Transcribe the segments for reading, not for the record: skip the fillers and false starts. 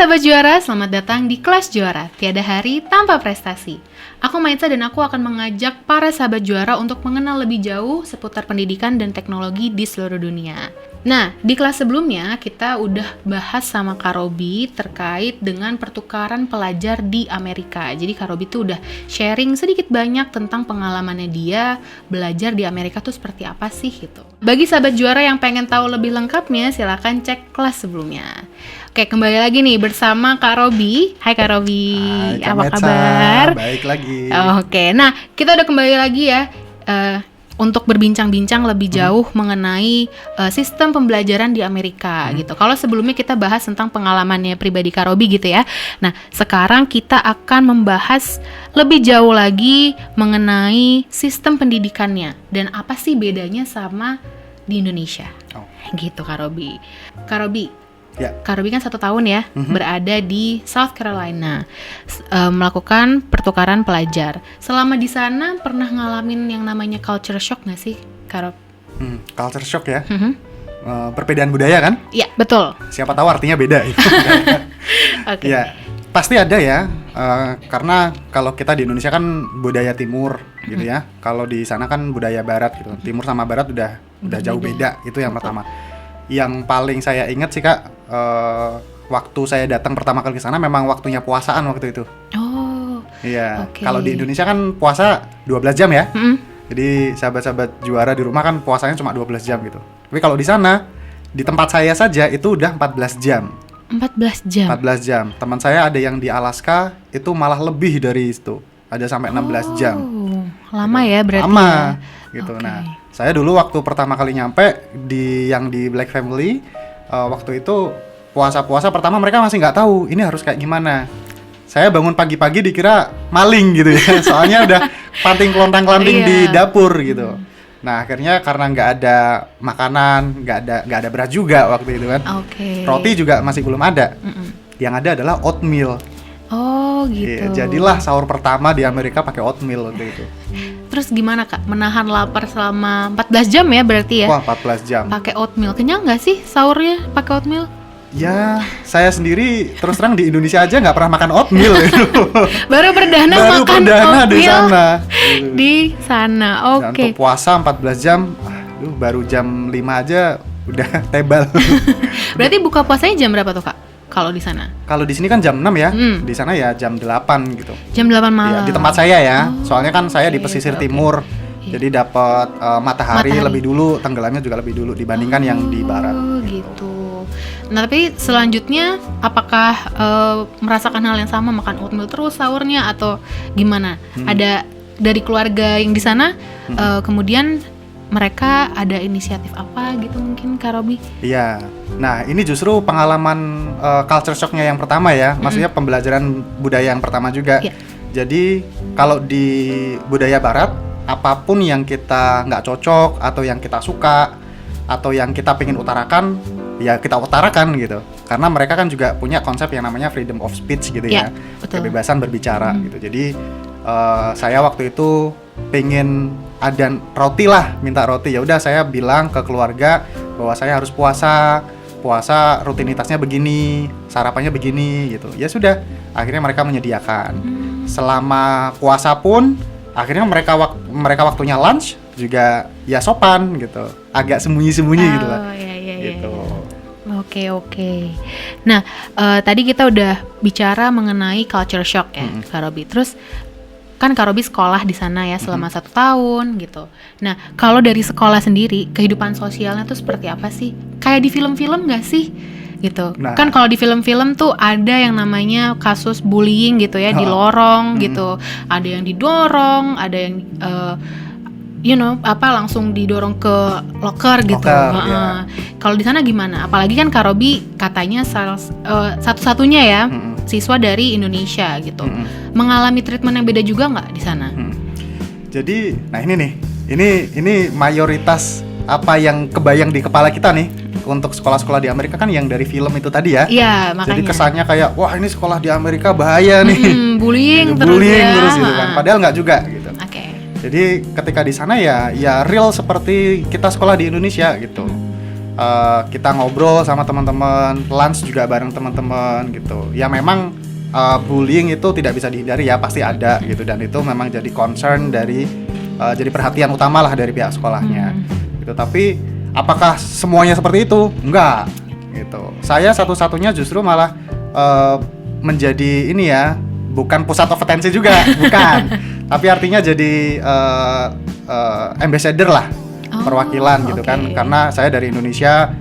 Sahabat Juara, selamat datang di Kelas Juara, tiada hari tanpa prestasi. Aku Maitza dan aku akan mengajak para sahabat juara untuk mengenal lebih jauh seputar pendidikan dan teknologi di seluruh dunia. Nah, di kelas sebelumnya kita udah bahas sama Kak Robi terkait dengan pertukaran pelajar di Amerika. Jadi Kak Robi tuh udah sharing sedikit banyak tentang pengalamannya dia belajar di Amerika tuh seperti apa sih gitu. Bagi sahabat juara yang pengen tahu lebih lengkapnya, silakan cek kelas sebelumnya. Oke, kembali lagi nih bersama Kak Robi. Hai Kak Robi, Hai, Kak apa Metsa. kabar? Baik lagi. Oke, nah kita udah kembali lagi ya untuk berbincang-bincang lebih jauh mengenai sistem pembelajaran di Amerika gitu. Kalau sebelumnya kita bahas tentang pengalamannya pribadi Kak Robi gitu ya. Nah, sekarang kita akan membahas lebih jauh lagi mengenai sistem pendidikannya dan apa sih bedanya sama di Indonesia. Oh. Gitu Kak Robi. Kak Robi, Ya. Kak Robi kan 1 tahun ya berada di South Carolina melakukan pertukaran pelajar. Selama di sana pernah ngalamin yang namanya culture shock nggak sih Kak Rob? Culture shock ya. Perbedaan budaya kan? Iya betul. Siapa tahu artinya beda. Oke. Ya, pasti ada ya. Karena kalau kita di Indonesia kan budaya timur gitu ya. Kalau di sana kan budaya barat gitu. Timur sama barat udah jauh beda. Itu yang pertama. Yang paling saya ingat sih Kak, waktu saya datang pertama kali ke sana memang waktunya puasaan waktu itu. Oh. Iya. Oke. Kalau di Indonesia kan puasa 12 jam ya. Mm-mm. Jadi sahabat-sahabat juara di rumah kan puasanya cuma 12 jam gitu. Tapi kalau di sana, di tempat saya saja itu udah 14 jam. 14 jam. 14 jam. Teman saya ada yang di Alaska itu malah lebih dari itu. Ada sampai 16 jam. Oh, lama ya berarti. Lama ya. gitu. Oke. Nah, saya dulu waktu pertama kali nyampe di Black Family, waktu itu puasa-puasa pertama mereka masih nggak tahu ini harus kayak gimana. Saya bangun pagi-pagi dikira maling gitu ya. Soalnya udah panting kelontang-kelanting Iya. di dapur gitu. Nah, akhirnya karena nggak ada makanan, nggak ada beras juga waktu itu kan. Oke. Roti juga masih belum ada. Mm-mm. Yang ada adalah oatmeal. Oh gitu. Iya, jadilah sahur pertama di Amerika pakai oatmeal waktu itu. Terus gimana Kak? Menahan lapar selama 14 jam ya berarti ya? Wah, 14 jam. Pakai oatmeal. Kenyang nggak sih sahurnya pakai oatmeal? Ya, saya sendiri terus terang di Indonesia aja nggak pernah makan oatmeal gitu. Baru perdana Baru makan perdana di oatmeal sana. di sana. Dan Oke. untuk puasa 14 jam, baru jam 5 aja udah tebal. Berarti buka puasanya jam berapa tuh Kak? Kalau di sana? Kalau di sini kan jam 6 ya, Hmm. di sana ya jam 8 gitu. Jam 8 malam. Ya, di tempat saya ya, Oh, soalnya kan saya di oke, pesisir oke. timur, Iya. jadi dapat matahari Matahari. lebih dulu, tenggelamnya juga lebih dulu dibandingkan yang di barat. Oh gitu. Nah tapi selanjutnya apakah merasakan hal yang sama, makan oatmeal terus sahurnya atau gimana? Ada dari keluarga yang di sana kemudian mereka ada inisiatif apa gitu mungkin Kak Robi? Iya. Nah, ini justru pengalaman culture shock-nya yang pertama ya. Maksudnya pembelajaran budaya yang pertama juga. Iya. Jadi, kalau di budaya barat, apapun yang kita nggak cocok atau yang kita suka atau yang kita pengen utarakan, ya kita utarakan gitu. Karena mereka kan juga punya konsep yang namanya freedom of speech gitu Iya, ya. betul. Kebebasan berbicara gitu. Jadi, saya waktu itu pengen ada roti lah, minta roti. Ya udah saya bilang ke keluarga bahwa saya harus puasa rutinitasnya begini, sarapannya begini gitu. Ya sudah, akhirnya mereka menyediakan. Selama puasa pun akhirnya mereka waktunya lunch juga ya sopan gitu. Agak sembunyi-sembunyi gitu lah. Iya. Gitu. Oke. Nah, tadi kita udah bicara mengenai culture shock ya, Kak Robi. Terus kan Kak Robi sekolah di sana ya selama 1 tahun gitu. Nah, kalau dari sekolah sendiri, kehidupan sosialnya tuh seperti apa sih? Kayak di film-film nggak sih? Gitu. Nah. Kan kalau di film-film tuh ada yang namanya kasus bullying gitu ya di lorong gitu. Ada yang didorong, ada yang langsung didorong ke locker gitu. Locker, ya. Kalau di sana gimana? Apalagi kan Kak Robi katanya satu-satunya ya siswa dari Indonesia gitu. Mengalami treatment yang beda juga nggak di sana? Jadi, nah ini nih. Ini mayoritas apa yang kebayang di kepala kita nih untuk sekolah-sekolah di Amerika kan yang dari film itu tadi ya. Iya, makanya. Jadi kesannya kayak wah ini sekolah di Amerika bahaya nih. Bullying Bullying ya. terus gitu kan. Padahal nggak juga gitu. Oke. Jadi ketika di sana ya real seperti kita sekolah di Indonesia gitu. kita ngobrol sama teman-teman, lunch juga bareng teman-teman gitu. Ya memang bullying itu tidak bisa dihindari ya, pasti ada gitu, dan itu memang jadi concern dari jadi perhatian utama lah dari pihak sekolahnya gitu. Tapi apakah semuanya seperti itu? Enggak gitu. Saya satu-satunya justru malah menjadi ini ya, bukan pusat of attention juga, bukan. Tapi artinya jadi ambassador lah, perwakilan gitu kan. Karena saya dari Indonesia,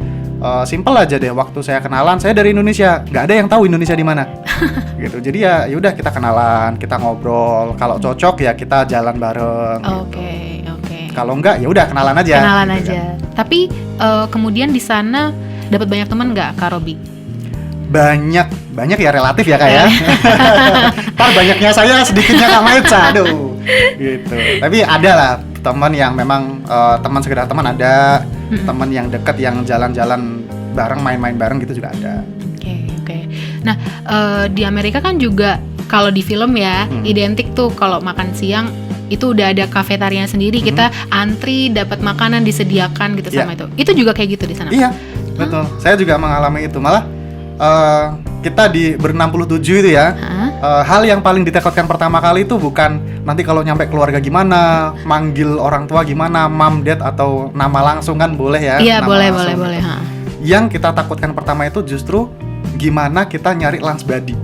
simple aja deh. Waktu saya kenalan, saya dari Indonesia, nggak ada yang tahu Indonesia di mana. Gitu. Jadi ya udah kita kenalan, kita ngobrol. Kalau cocok ya kita jalan bareng. Oke. Kalau enggak ya udah kenalan aja. Kenalan gitu aja. Kan. Tapi kemudian di sana dapat banyak teman nggak, Kak Robi? Banyak ya, relatif ya Kak ya. Ntar banyaknya saya, sedikitnya Kak Maitza, aduh gitu. Tapi ada lah teman yang memang teman sekedar teman ada, teman yang deket yang jalan-jalan bareng, main-main bareng gitu juga ada. Oke. Nah di Amerika kan juga kalau di film ya identik tuh kalau makan siang itu udah ada kafetaria sendiri, kita antri dapat makanan disediakan gitu sama itu. Itu juga kayak gitu di sana? Iya, betul. Saya juga mengalami itu. Malah kita di ber-67 itu ya, hal yang paling ditakutkan pertama kali itu bukan nanti kalau nyampe keluarga gimana, manggil orang tua gimana, mom, dad atau nama langsung kan boleh ya? Iya, boleh. Yang kita takutkan pertama itu justru gimana kita nyari lunch buddy.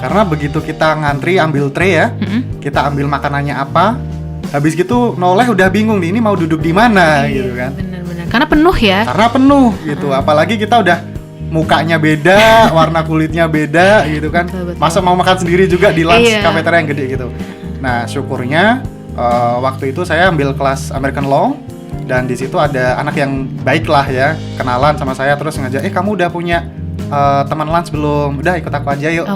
Karena begitu kita ngantri ambil tray ya, kita ambil makanannya apa, habis gitu noleh udah bingung nih, ini mau duduk di mana gitu kan? Bener-bener. Karena penuh ya? Karena penuh gitu, apalagi kita udah mukanya beda, warna kulitnya beda gitu kan. Betul. Masa mau makan sendiri juga di lunch cafeteria yang gede gitu. Nah syukurnya waktu itu saya ambil kelas American Law, dan di situ ada anak yang baik lah ya, kenalan sama saya terus ngajak, kamu udah punya teman lunch belum? Udah ikut aku aja yuk.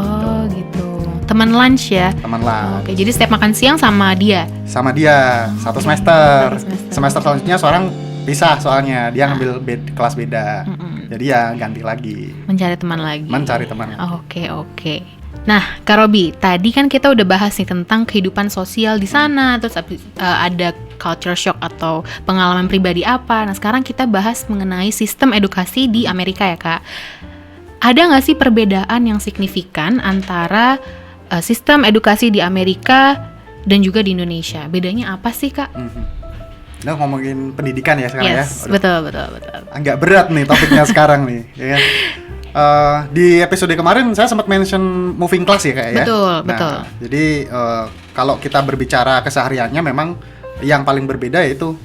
Gitu. Teman lunch ya? Teman lunch. Oke, jadi setiap makan siang sama dia? Sama dia, satu semester. Semester selanjutnya seorang pisah soalnya, dia ngambil kelas beda. Jadi ya ganti lagi. Mencari teman. Oke. Nah, Kak Robi, tadi kan kita udah bahas nih tentang kehidupan sosial di sana, terus ada culture shock atau pengalaman pribadi apa. Nah, sekarang kita bahas mengenai sistem edukasi di Amerika ya, Kak. Ada nggak sih perbedaan yang signifikan antara sistem edukasi di Amerika dan juga di Indonesia? Bedanya apa sih, Kak? Nah, ngomongin pendidikan ya sekarang ya. Betul. Agak berat nih topiknya sekarang nih. Ya. Di episode kemarin saya sempat mention moving class ya Kak ya. Betul. Jadi kalau kita berbicara kesehariannya memang yang paling berbeda yaitu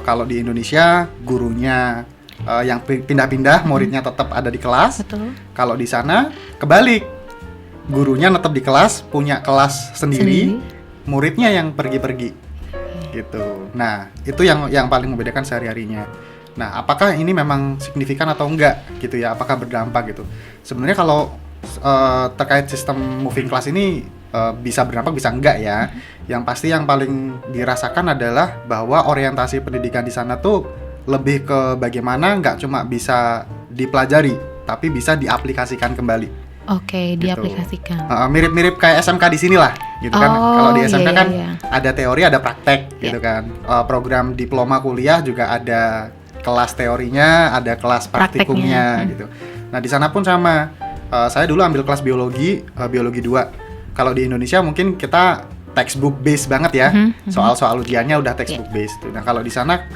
kalau di Indonesia gurunya yang pindah-pindah, muridnya tetap ada di kelas. Betul. Kalau di sana kebalik, gurunya tetap di kelas, punya kelas sendiri. Muridnya yang pergi-pergi, gitu. Nah, itu yang paling membedakan sehari-harinya. Nah, apakah ini memang signifikan atau enggak, gitu ya? Apakah berdampak gitu? Sebenarnya kalau terkait sistem moving class ini bisa berdampak, bisa enggak ya? Yang pasti yang paling dirasakan adalah bahwa orientasi pendidikan di sana tuh lebih ke bagaimana nggak cuma bisa dipelajari, tapi bisa diaplikasikan kembali. Oke, diaplikasikan. Mirip-mirip kayak SMK di sini lah, gitu kan. Kalau di SMK kan ada teori, ada praktek, gitu kan. Program diploma kuliah juga ada kelas teorinya, ada kelas praktikumnya, gitu. Nah di sana pun sama. Saya dulu ambil kelas biologi 2. Kalau di Indonesia mungkin kita textbook base banget ya, soal-soal ujiannya udah textbook base. Nah kalau di sana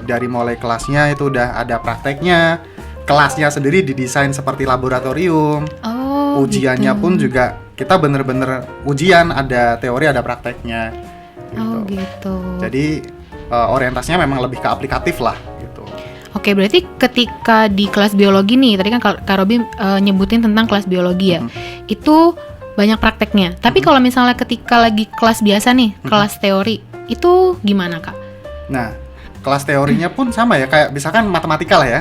dari mulai kelasnya itu udah ada prakteknya, kelasnya sendiri didesain seperti laboratorium, ujiannya gitu. Pun juga kita bener-bener ujian, ada teori, ada prakteknya. Gitu. Jadi orientasinya memang lebih ke aplikatif lah. Gitu. Oke, berarti ketika di kelas biologi nih, tadi kan Kak Robi nyebutin tentang kelas biologi ya, itu banyak prakteknya. Tapi kalau misalnya ketika lagi kelas biasa nih, kelas teori, itu gimana Kak? Nah, kelas teorinya pun sama ya, kayak misalkan matematika lah ya.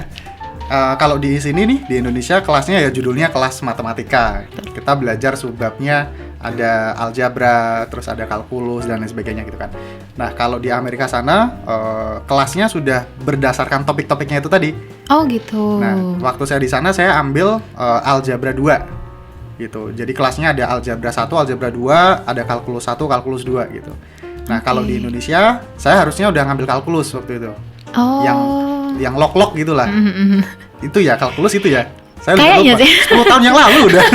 Kalau di sini nih, di Indonesia kelasnya ya judulnya kelas matematika. Kita belajar subbabnya, ada algebra, terus ada kalkulus dan lain sebagainya gitu kan. Nah, kalau di Amerika sana, kelasnya sudah berdasarkan topik-topiknya itu tadi. Oh gitu. Nah, waktu saya di sana saya ambil algebra 2. Gitu. Jadi kelasnya ada algebra 1, algebra 2, ada kalkulus 1, kalkulus 2 gitu. Nah, kalau di Indonesia saya harusnya udah ngambil kalkulus waktu itu. yang log-log gitulah. Itu ya kalkulus itu ya. Saya Kayaknya lupa. sih. 10 tahun yang lalu udah.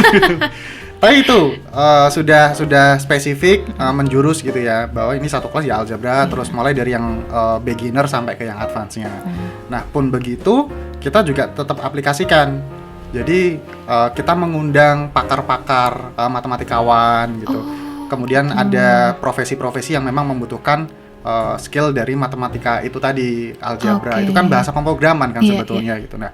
Tapi itu sudah spesifik menjurus gitu ya, bahwa ini satu kelas ya algebra, terus mulai dari yang beginner sampai ke yang advance-nya. Nah, pun begitu kita juga tetap aplikasikan. Jadi kita mengundang pakar-pakar matematikawan gitu. Kemudian ada profesi-profesi yang memang membutuhkan skill dari matematika itu tadi, algebra. Itu kan bahasa pemrograman kan sebetulnya gitu. Nah,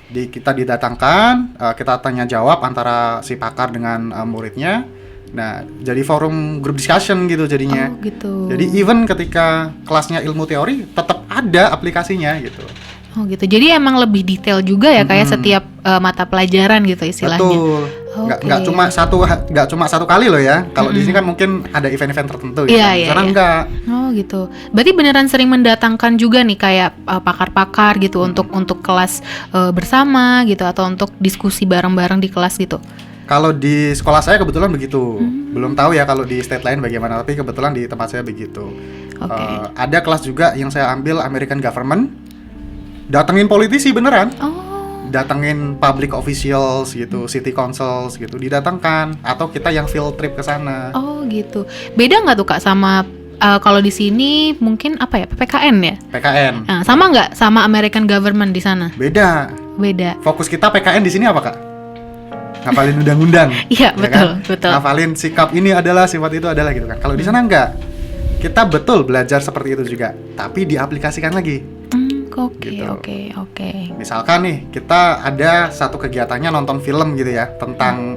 kita didatangkan, kita tanya jawab antara si pakar dengan muridnya. Nah, jadi forum group discussion gitu jadinya. Oh, gitu. Jadi even ketika kelasnya ilmu teori tetap ada aplikasinya gitu. Oh gitu. Jadi emang lebih detail juga ya kayak setiap mata pelajaran gitu istilahnya. Betul. Nggak cuma satu kali loh ya. Kalau di sini kan mungkin ada event-event tertentu ya. Karena enggak. Oh gitu. Berarti beneran sering mendatangkan juga nih kayak pakar-pakar gitu untuk kelas bersama gitu atau untuk diskusi bareng-bareng di kelas gitu. Kalau di sekolah saya kebetulan begitu. Belum tahu ya kalau di state lain bagaimana, tapi kebetulan di tempat saya begitu. Ada kelas juga yang saya ambil American Government. Datengin politisi beneran. Datengin public officials gitu, city councils gitu, didatangkan, atau kita yang field trip ke sana. Oh gitu. Beda nggak tuh Kak sama kalau di sini mungkin apa ya, PPKN ya? PKN. Nah, sama nggak sama American Government di sana? Beda. Fokus kita PKN di sini apa Kak? Ngapalin undang-undang. Iya, betul. Ngapalin sikap ini adalah, sifat itu adalah gitu kan. Kalau di sana enggak. Kita betul belajar seperti itu juga, tapi diaplikasikan lagi. Oke. Misalkan nih, kita ada satu kegiatannya nonton film gitu ya, tentang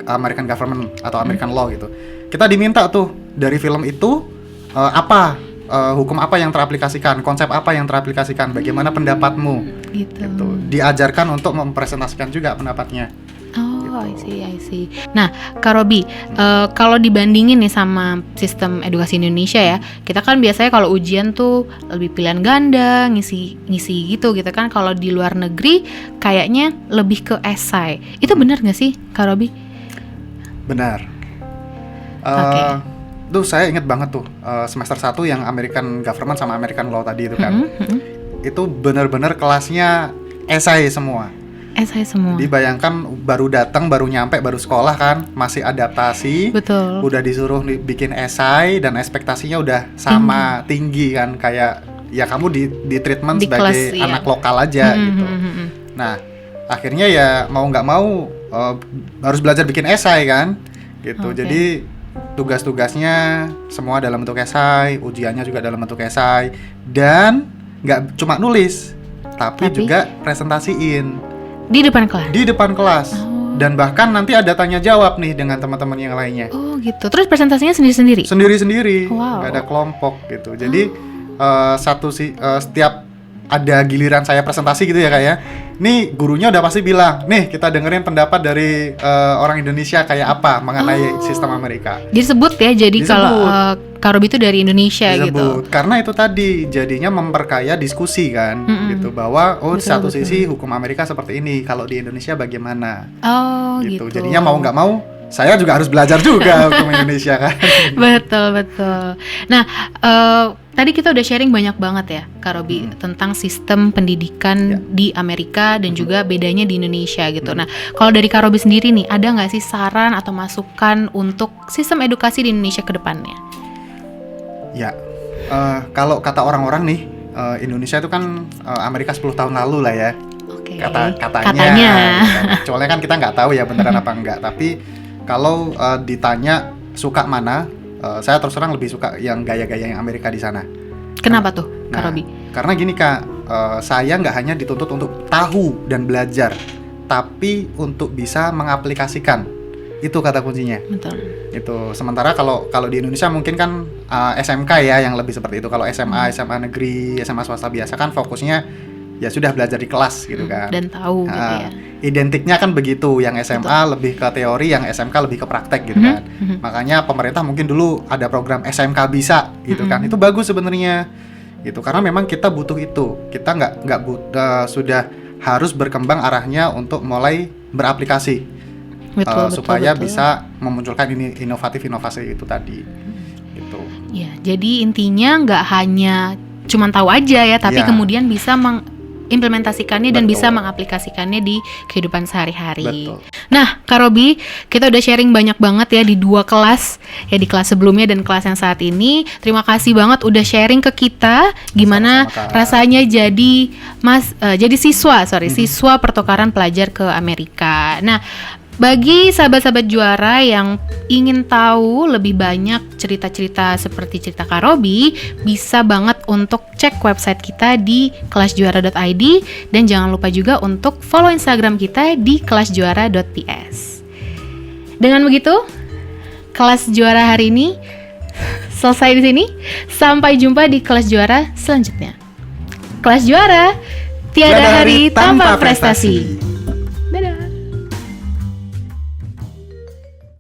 American Government atau American Law gitu. Kita diminta tuh dari film itu hukum apa yang teraplikasikan, konsep apa yang teraplikasikan, bagaimana pendapatmu gitu. Diajarkan untuk mempresentasikan juga pendapatnya. I see. Nah, Kak Robi, kalau dibandingin nih sama sistem edukasi Indonesia ya, kita kan biasanya kalau ujian tuh lebih pilihan ganda, ngisi gitu kan. Kalau di luar negeri kayaknya lebih ke esai. Itu benar nggak sih, Kak Robi? Benar. Tuh saya ingat banget tuh semester 1 yang American Government sama American Law tadi itu kan. Itu benar-benar kelasnya esai semua. Dibayangkan baru datang, baru nyampe, baru sekolah kan, masih adaptasi. Betul. Udah disuruh bikin esai dan ekspektasinya udah sama tinggi kan, kayak ya kamu di treatment di sebagai kelas, anak lokal aja gitu. Nah, akhirnya ya mau nggak mau harus belajar bikin esai kan, gitu. Jadi tugas-tugasnya semua dalam bentuk esai, ujiannya juga dalam bentuk esai, dan nggak cuma nulis, tapi juga presentasiin. Di depan kelas. Dan bahkan nanti ada tanya jawab nih dengan teman-teman yang lainnya. Oh gitu. Terus presentasinya sendiri-sendiri? Sendiri-sendiri. Wow. Gak ada kelompok gitu. Jadi setiap ada giliran saya presentasi gitu ya Kak ya, nih gurunya udah pasti bilang, nih kita dengerin pendapat dari orang Indonesia kayak apa mengenai sistem Amerika. Disebut ya, jadi kalau Kak Robi itu dari Indonesia gitu. Karena itu tadi jadinya memperkaya diskusi kan, gitu, bahwa satu sisi hukum Amerika seperti ini, kalau di Indonesia bagaimana. Gitu. Jadinya mau nggak mau saya juga harus belajar juga hukum Indonesia kan. Betul. Nah, tadi kita udah sharing banyak banget ya Kak Robi tentang sistem pendidikan di Amerika dan juga bedanya di Indonesia gitu. Nah, kalau dari Kak Robi sendiri nih, ada nggak sih saran atau masukan untuk sistem edukasi di Indonesia ke depannya? Ya, kalau kata orang-orang nih, Indonesia itu kan Amerika 10 tahun lalu lah ya. Katanya. Soalnya kan kita nggak tahu ya beneran apa enggak. Tapi kalau ditanya suka mana, saya terus terang lebih suka yang gaya-gaya yang Amerika di sana. Kenapa tuh, Kak Robi? Karena gini Kak, saya nggak hanya dituntut untuk tahu dan belajar, tapi untuk bisa mengaplikasikan. Itu kata kuncinya. Betul. Itu. Sementara kalau di Indonesia mungkin kan SMK ya yang lebih seperti itu. Kalau SMA negeri, SMA swasta biasa kan fokusnya ya sudah belajar di kelas gitu kan. Dan tahu gitu ya. Identiknya kan begitu, yang SMA lebih ke teori, yang SMK lebih ke praktek gitu kan. Makanya pemerintah mungkin dulu ada program SMK bisa gitu kan. Itu bagus sebenarnya. Gitu, karena memang kita butuh itu. Kita nggak sudah harus berkembang arahnya untuk mulai beraplikasi. Supaya bisa memunculkan inovasi itu tadi. Gitu. Ya, jadi intinya nggak hanya cuman tahu aja ya, tapi Iya. kemudian bisa mengimplementasikannya dan Betul. bisa mengaplikasikannya di kehidupan sehari-hari. Betul. Nah, Kak Robi, kita udah sharing banyak banget ya di 2 kelas, ya di kelas sebelumnya dan kelas yang saat ini. Terima kasih banget udah sharing ke kita gimana Sama-sama, Kak. rasanya jadi siswa pertukaran pelajar ke Amerika. Nah, bagi sahabat-sahabat juara yang ingin tahu lebih banyak cerita-cerita seperti cerita Kak Robi, bisa banget untuk cek website kita di kelasjuara.id dan jangan lupa juga untuk follow Instagram kita di kelasjuara.ps. Dengan begitu, kelas juara hari ini selesai di sini. Sampai jumpa di kelas juara selanjutnya. Kelas juara, tiada hari tanpa prestasi.